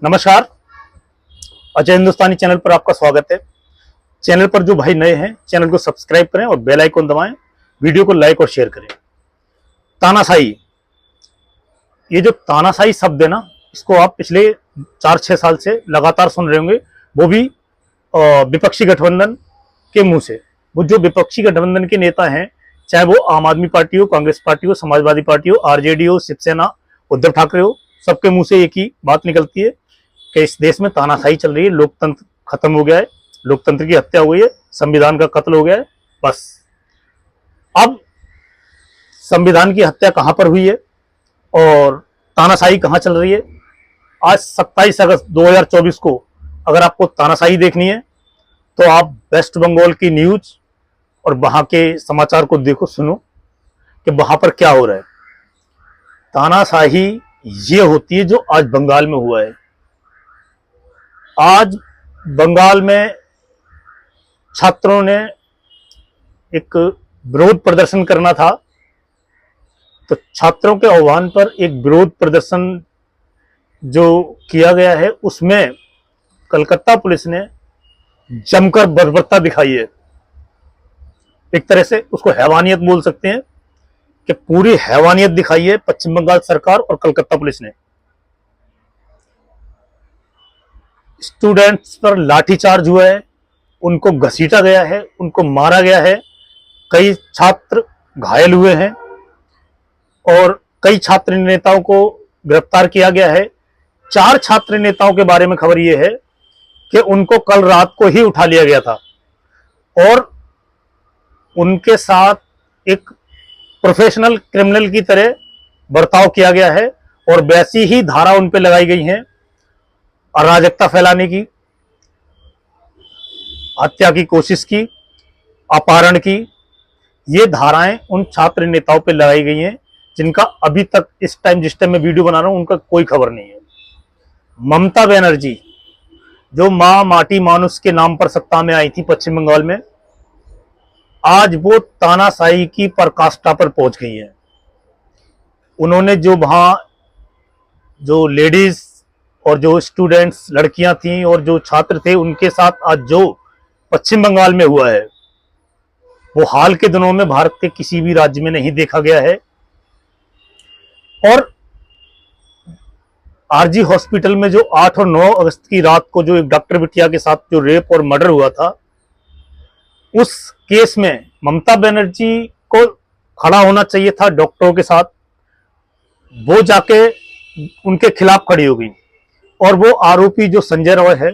नमस्कार। अजय हिंदुस्तानी चैनल पर आपका स्वागत है। चैनल पर जो भाई नए हैं चैनल को सब्सक्राइब करें और बेल आइकन दबाएं। वीडियो को लाइक और शेयर करें। तानाशाही, ये जो तानाशाही शब्द है ना, इसको आप पिछले 4-6 साल से लगातार सुन रहे होंगे, वो भी विपक्षी गठबंधन के मुंह से। वो जो विपक्षी गठबंधन के नेता हैं, चाहे वो आम आदमी पार्टी हो, कांग्रेस पार्टी हो, समाजवादी पार्टी हो, आरजेडी हो, शिवसेना, उद्धव ठाकरे हो, सबके मुंह से एक ही बात निकलती है कि इस देश में तानाशाही चल रही है, लोकतंत्र खत्म हो गया है, लोकतंत्र की हत्या हो गई है, संविधान का कत्ल हो गया है। बस अब संविधान की हत्या कहां पर हुई है और तानाशाही कहां चल रही है? आज 27 अगस्त 2024 को अगर आपको तानाशाही देखनी है तो आप वेस्ट बंगाल की न्यूज और वहां के समाचार को देखो, सुनो कि वहां पर क्या हो रहा है। तानाशाही ये होती है जो आज बंगाल में हुआ है। आज बंगाल में छात्रों ने एक विरोध प्रदर्शन करना था, तो छात्रों के आह्वान पर एक विरोध प्रदर्शन जो किया गया है, उसमें कलकत्ता पुलिस ने जमकर बर्बरता दिखाई है। एक तरह से उसको हैवानियत बोल सकते हैं कि पूरी हैवानियत दिखाई है पश्चिम बंगाल सरकार और कलकत्ता पुलिस ने। स्टूडेंट्स पर लाठीचार्ज हुआ है, उनको घसीटा गया है, उनको मारा गया है, कई छात्र घायल हुए हैं और कई छात्र नेताओं को गिरफ्तार किया गया है। 4 छात्र नेताओं के बारे में खबर यह है कि उनको कल रात को ही उठा लिया गया था और उनके साथ एक प्रोफेशनल क्रिमिनल की तरह बर्ताव किया गया है और वैसी ही धारा उन पर लगाई गई है, अराजकता फैलाने की, हत्या की कोशिश की, अपहरण की। ये धाराएं उन छात्र नेताओं पर लगाई गई हैं जिनका अभी तक इस टाइम जिस टाइम मैं वीडियो बना रहा हूं उनका कोई खबर नहीं है। ममता बनर्जी जो मां माटी मानुष के नाम पर सत्ता में आई थी पश्चिम बंगाल में, आज वो तानाशाही की पराकाष्ठा पर पहुंच गई है। उन्होंने जो वहां जो लेडीज और जो स्टूडेंट्स लड़कियां थीं और जो छात्र थे उनके साथ आज जो पश्चिम बंगाल में हुआ है, वो हाल के दिनों में भारत के किसी भी राज्य में नहीं देखा गया है। और आरजी हॉस्पिटल में जो 8 और 9 अगस्त की रात को जो एक डॉक्टर बिटिया के साथ जो रेप और मर्डर हुआ था, उस केस में ममता बनर्जी को खड़ा होना चाहिए था डॉक्टरों के साथ। वो जाके उनके खिलाफ खड़ी हो गई और वो आरोपी जो संजय रॉय है,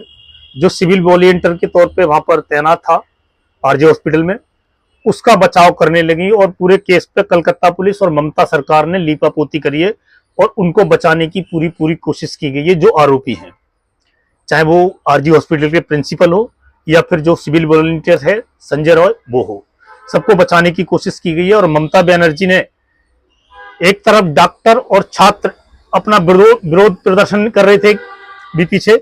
जो सिविल वॉलंटियर के तौर पे वहां पर तैनात था आरजे हॉस्पिटल में, उसका बचाव करने लगी और पूरे केस पे कलकत्ता पुलिस और ममता सरकार ने लीपापोती करी है और उनको बचाने की पूरी कोशिश की गई है। जो आरोपी हैं, चाहे वो आरजी हॉस्पिटल के प्रिंसिपल हो या फिर जो सिविल वॉलंटियर है संजय रॉय वो हो, सबको बचाने की कोशिश की गई है। और ममता बनर्जी ने एक तरफ डॉक्टर और छात्र अपना विरोध प्रदर्शन कर रहे थे भी पीछे,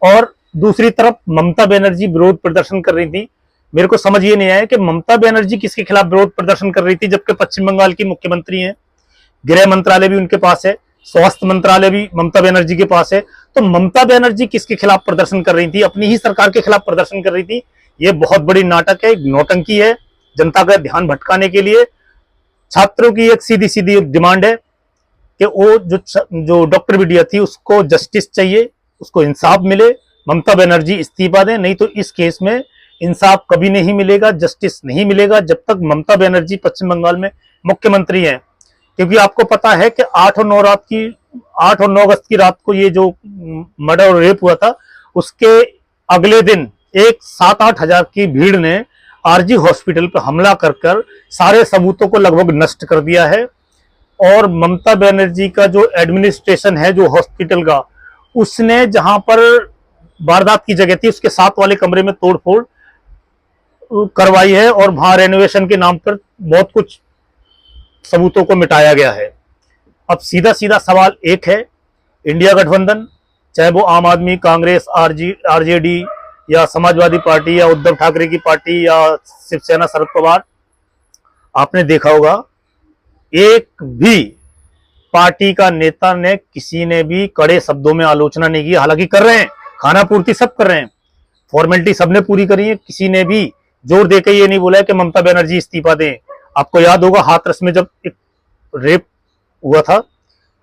और दूसरी तरफ ममता बनर्जी विरोध प्रदर्शन कर रही थी। मेरे को समझ ये नहीं आया कि ममता बनर्जी किसके खिलाफ विरोध प्रदर्शन कर रही थी, जबकि पश्चिम बंगाल की मुख्यमंत्री हैं, गृह मंत्रालय भी उनके पास है, स्वास्थ्य मंत्रालय भी ममता बनर्जी के पास है। तो ममता बनर्जी किसके खिलाफ प्रदर्शन कर रही थी? अपनी ही सरकार के खिलाफ प्रदर्शन कर रही थी। ये बहुत बड़ी नाटक है, नौटंकी है, जनता का ध्यान भटकाने के लिए। छात्रों की एक सीधी सीधी डिमांड है कि वो जो डॉक्टर बिटिया थी उसको जस्टिस चाहिए, उसको इंसाफ मिले, ममता बनर्जी इस्तीफा दें, नहीं तो इस केस में इंसाफ कभी नहीं मिलेगा, जस्टिस नहीं मिलेगा जब तक ममता बनर्जी पश्चिम बंगाल में मुख्यमंत्री हैं। क्योंकि आपको पता है कि 8 और 9 अगस्त की रात को ये जो मर्डर और रेप हुआ था, उसके अगले दिन एक 7-8 हजार की भीड़ ने आरजी हॉस्पिटल पर हमला कर सारे सबूतों को लगभग नष्ट कर दिया है। और ममता बनर्जी का जो एडमिनिस्ट्रेशन है जो हॉस्पिटल का, उसने जहां पर वारदात की जगह थी उसके साथ वाले कमरे में तोड़फोड़ करवाई है और वहां रेनोवेशन के नाम पर बहुत कुछ सबूतों को मिटाया गया है। अब सीधा सीधा सवाल एक है, इंडिया गठबंधन, चाहे वो आम आदमी, कांग्रेस, आरजेडी या समाजवादी पार्टी या उद्धव ठाकरे की पार्टी या शिवसेना शरद पवार, आपने देखा होगा एक भी पार्टी का नेता ने किसी ने भी कड़े शब्दों में आलोचना नहीं की, हालांकि कर रहे हैं, खाना पूर्ति सब कर रहे हैं, फॉर्मेलिटी सबने पूरी करी है, किसी ने भी जोर देकर ये नहीं बोला है कि ममता बनर्जी इस्तीफा दें। आपको याद होगा हाथरस में जब एक रेप हुआ था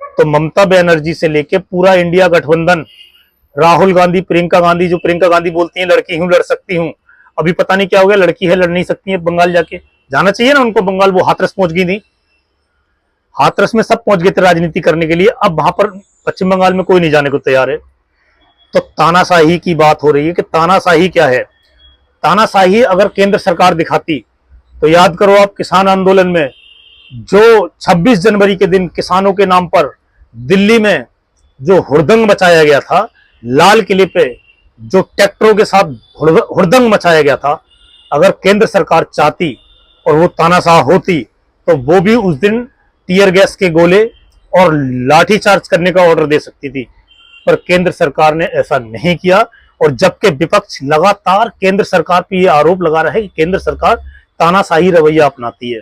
तो ममता बनर्जी से लेके पूरा इंडिया गठबंधन, राहुल गांधी, प्रियंका गांधी, जो प्रियंका गांधी बोलती हैं लड़की हूं लड़ सकती हूं, अभी पता नहीं क्या हो गया, लड़की है लड़ नहीं सकती है, बंगाल जाके जाना चाहिए ना उनको बंगाल, वो हाथरस पहुंच गई थी, हाथरस में सब पहुंच गए थे राजनीति करने के लिए, अब वहां पर पश्चिम बंगाल में कोई नहीं जाने को तैयार है। तो तानाशाही की बात हो रही है कि तानाशाही क्या है, तानाशाही अगर केंद्र सरकार दिखाती तो याद करो आप किसान आंदोलन में जो 26 जनवरी के दिन किसानों के नाम पर दिल्ली में जो हुड़दंग मचाया गया था, लाल किले पे जो ट्रैक्टरों के साथ हुड़दंग मचाया गया था, अगर केंद्र सरकार चाहती और वो तानाशाह होती तो वो भी उस दिन टीयर गैस के गोले और लाठीचार्ज करने का ऑर्डर दे सकती थी, पर केंद्र सरकार ने ऐसा नहीं किया। और जबकि विपक्ष लगातार केंद्र सरकार पर यह आरोप लगा रहा है कि केंद्र सरकार तानाशाही रवैया अपनाती है।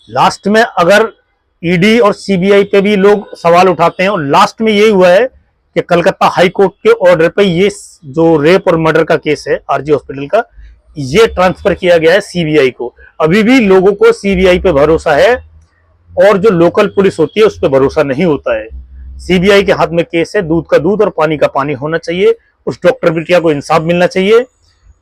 लास्ट में अगर ईडी और सीबीआई पे भी लोग सवाल उठाते हैं, और लास्ट में यही हुआ है कि कलकत्ता हाई कोर्ट के ऑर्डर पे ये जो रेप और मर्डर का केस है आरजी हॉस्पिटल का, ये ट्रांसफर किया गया है सीबीआई को। अभी भी लोगों को सीबीआई पे भरोसा है और जो लोकल पुलिस होती है उस पर भरोसा नहीं होता है। सीबीआई के हाथ में केस है, दूध का दूध और पानी का पानी होना चाहिए, उस डॉक्टर बिटिया को इंसाफ मिलना चाहिए,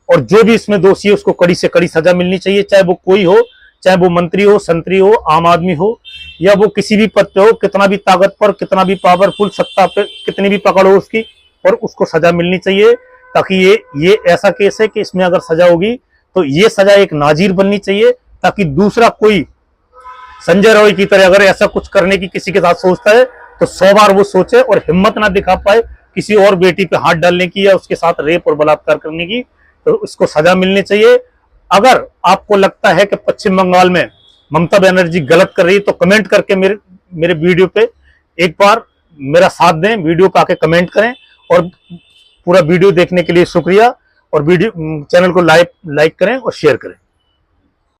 और जो भी इसमें दोषी है उसको कड़ी से कड़ी सजा मिलनी चाहिए, चाहे वो कोई हो, चाहे वो मंत्री हो, संतरी हो, आम आदमी हो, या वो किसी भी पद पे हो, कितना भी ताकतवर, कितना भी पावरफुल, सत्ता पे कितनी भी पकड़ हो उसकी, और उसको सजा मिलनी चाहिए। ताकि ये ऐसा केस है कि इसमें अगर सजा होगी तो ये सजा एक नाजीर बननी चाहिए, ताकि दूसरा कोई संजय राय की तरह अगर ऐसा कुछ करने की किसी के साथ सोचता है तो 100 बार वो सोचे और हिम्मत ना दिखा पाए किसी और बेटी पे हाथ डालने की या उसके साथ रेप और बलात्कार करने की, तो उसको सजा मिलनी चाहिए। अगर आपको लगता है कि पश्चिम बंगाल में ममता बनर्जी गलत कर रही है तो कमेंट करके मेरे वीडियो पे एक बार मेरा साथ दें, वीडियो पे आके कमेंट करें, और पूरा वीडियो देखने के लिए शुक्रिया, और वीडियो चैनल को लाइक करें और शेयर करें।